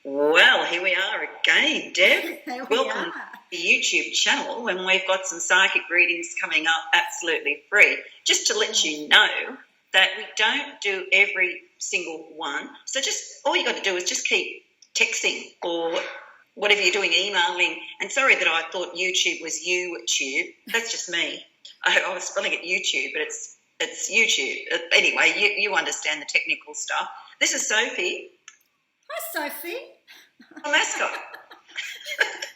Well, here we are again, Deb. Welcome to the YouTube channel, and we've got some psychic readings coming up absolutely free. Just to let you know that we don't do every single one. So just all you got to do is just keep texting or whatever you're doing, emailing. And sorry that I thought YouTube was YouTube. That's just me. I was spelling it YouTube, but it's YouTube. Anyway, you understand the technical stuff. This is Sophie. Hi, Sophie. My mascot.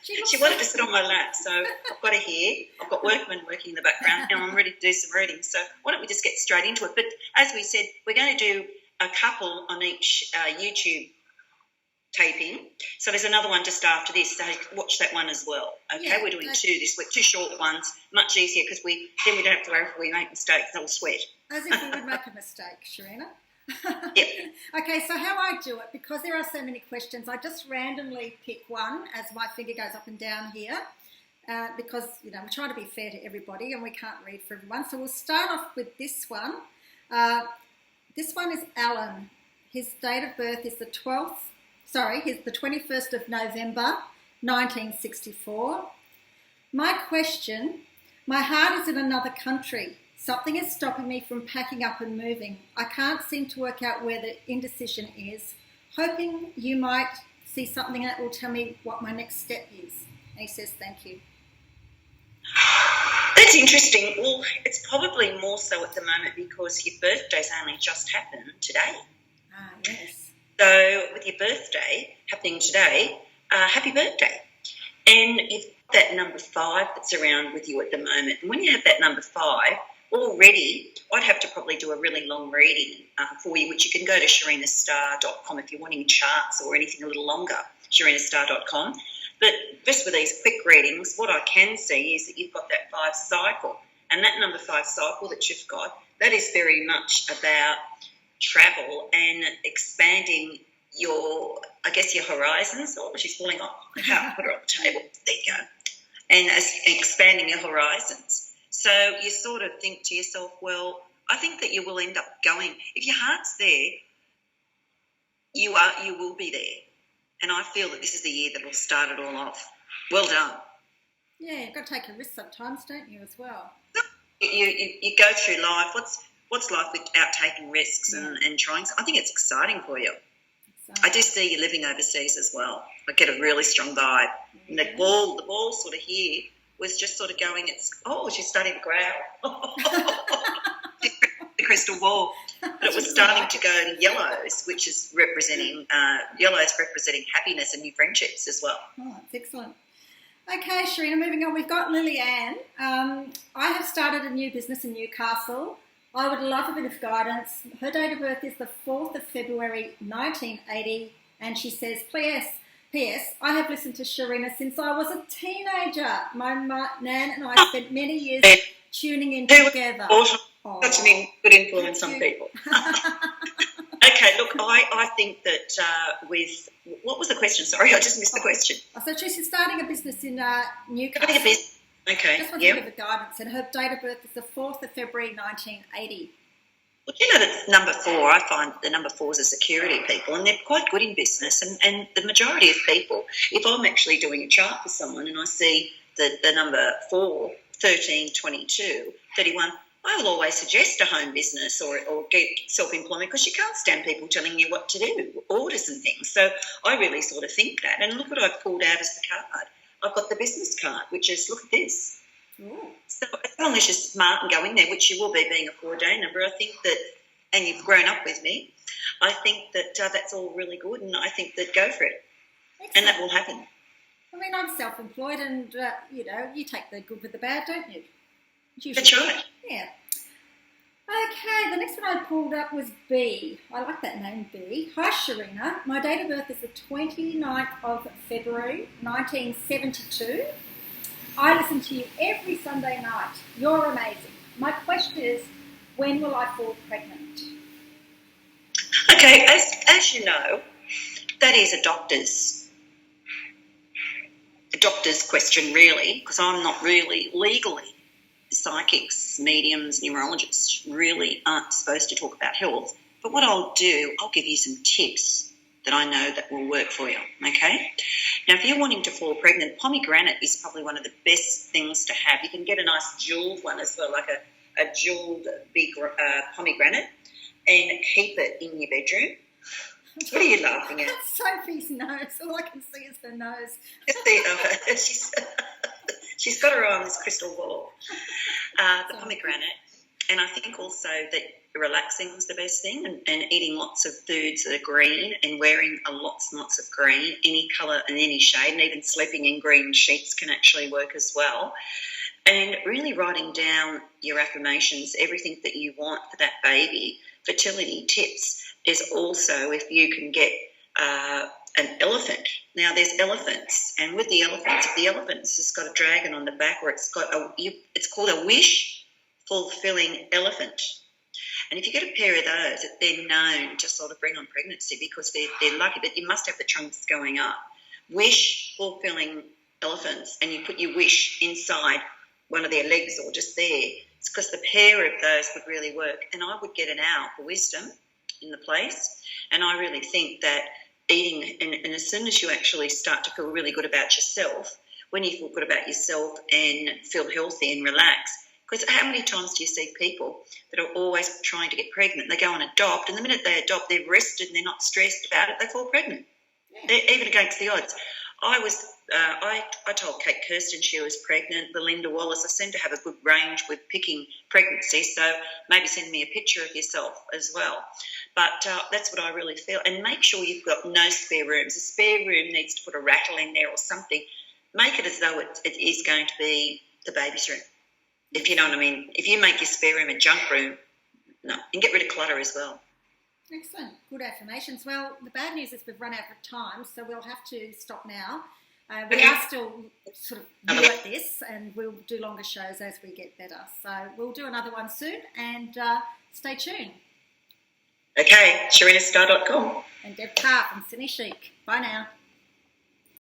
She wanted to sit on my lap, so I've got her here. I've got workmen working in the background, and I'm ready to do some readings. So why don't we just get straight into it? But as we said, we're going to do a couple on each YouTube taping. So there's another one just after this, so watch that one as well. Okay, yeah, we're doing two this week, two short ones, much easier because then we don't have to worry if we make mistakes. They'll sweat. As if we would make a mistake, Sharina. Yep. Okay, so how I do it, because there are so many questions, I just randomly pick one as my finger goes up and down here, because I'm trying to be fair to everybody and we can't read for everyone. So we'll start off with this one. This one is Alan. His date of birth is the 21st of November 1964. My question: my heart is in another country. Something is stopping me from packing up and moving. I can't seem to work out where the indecision is. Hoping you might see something that will tell me what my next step is. And he says, thank you. That's interesting. Well, it's probably more so at the moment because your birthday's only just happened today. Ah, yes. So with your birthday happening today, happy birthday. And you've got that number 5 that's around with you at the moment. And when you have that number 5, already, I'd have to probably do a really long reading for you, which you can go to sharinastar.com if you're wanting charts or anything a little longer, sharinastar.com. But just with these quick readings, what I can see is that you've got that 5 cycle. And that number 5 cycle that you've got, that is very much about travel and expanding your horizons. Oh, she's falling off. I can't put her on the table. There you go. And expanding your horizons. So you sort of think to yourself, well, I think that you will end up going. If your heart's there, you will be there. And I feel that this is the year that will start it all off. Well done. Yeah, you've got to take a risk sometimes, don't you, as well? You go through life. What's life without taking risks and trying? I think it's exciting for you. I do see you living overseas as well. I get a really strong vibe. And the ball sort of here was just sort of going, she's starting to growl. The crystal ball. But it was starting to go to yellows, which is representing happiness and new friendships as well. Oh, that's excellent. Okay, Sharina, moving on. We've got Lillianne. I have started a new business in Newcastle. I would love a bit of guidance. Her date of birth is the 4th of February 1980, and she says, P.S. I have listened to Sharina since I was a teenager. My nan and I spent many years tuning in together. Such a good influence on people. Okay, look, I think that what was the question? Sorry, I just missed the question. So she's starting a business in Newcastle. Starting a business. Okay. Just want a bit of guidance. And her date of birth is the 4th of February 1980. Well, you know that number 4, I find the number 4s are security people, and they're quite good in business. And the majority of people, if I'm actually doing a chart for someone and I see the number 4, 13, 22, 31, I will always suggest a home business or get self-employment because you can't stand people telling you what to do, orders and things. So I really sort of think that. And look what I've pulled out as the card. I've got the business card, which is, look at this. Ooh. So as long as you're smart and go in there, which you will be being a 4-day number, I think that, and you've grown up with me, I think that that's all really good, and I think that go for it. Excellent. And that will happen. I mean, I'm self-employed and, you take the good with the bad, don't you? That's right. Yeah. Okay, the next one I pulled up was B. I like that name, B. Hi, Sharina. My date of birth is the 29th of February, 1972. I listen to you every Sunday night. You're amazing. My question is, when will I fall pregnant? Okay, as you know, that is a doctor's question, really, because I'm not really legally. Psychics, mediums, numerologists really aren't supposed to talk about health. But what I'll do, I'll give you some tips that I know that will work for you, okay? Now, if you're wanting to fall pregnant, pomegranate is probably one of the best things to have. You can get a nice jewelled one as well, like a jewelled big pomegranate, and keep it in your bedroom. What are you laughing at? Sophie's nose. All I can see is her nose. She's got her eye on this crystal ball. The pomegranate. And I think also that relaxing is the best thing, and eating lots of foods that are green and wearing lots and lots of green, any colour and any shade, and even sleeping in green sheets can actually work as well. And really writing down your affirmations, everything that you want for that baby. Fertility tips is also if you can get an elephant. Now, there's elephants, and with the elephants, if the elephant's just got a dragon on the back, or it's called a wish-fulfilling elephant. And if you get a pair of those, they're known to sort of bring on pregnancy because they're lucky, but you must have the trunks going up. Wish-fulfilling elephants, and you put your wish inside one of their legs or just there. It's because the pair of those would really work. And I would get an owl for wisdom in the place. And I really think that eating, and as soon as you actually start to feel really good about yourself, when you feel good about yourself and feel healthy and relaxed, because how many times do you see people that are always trying to get pregnant? They go and adopt, and the minute they adopt, they're rested and they're not stressed about it, they fall pregnant. Yeah. They're even against the odds. I told Kate Kirsten she was pregnant, Belinda Wallace. I seem to have a good range with picking pregnancy, so maybe send me a picture of yourself as well. But that's what I really feel. And make sure you've got no spare rooms. A spare room needs to put a rattle in there or something. Make it as though it is going to be the baby's room, if you know what I mean. If you make your spare room a junk room, no, and get rid of clutter as well. Excellent. Good affirmations. Well, the bad news is we've run out of time, so we'll have to stop now. We are still sort of new at this, and we'll do longer shows as we get better. So we'll do another one soon, and stay tuned. Okay, SharinaStar.com. And Deb Carr from Cine Chic. Bye now.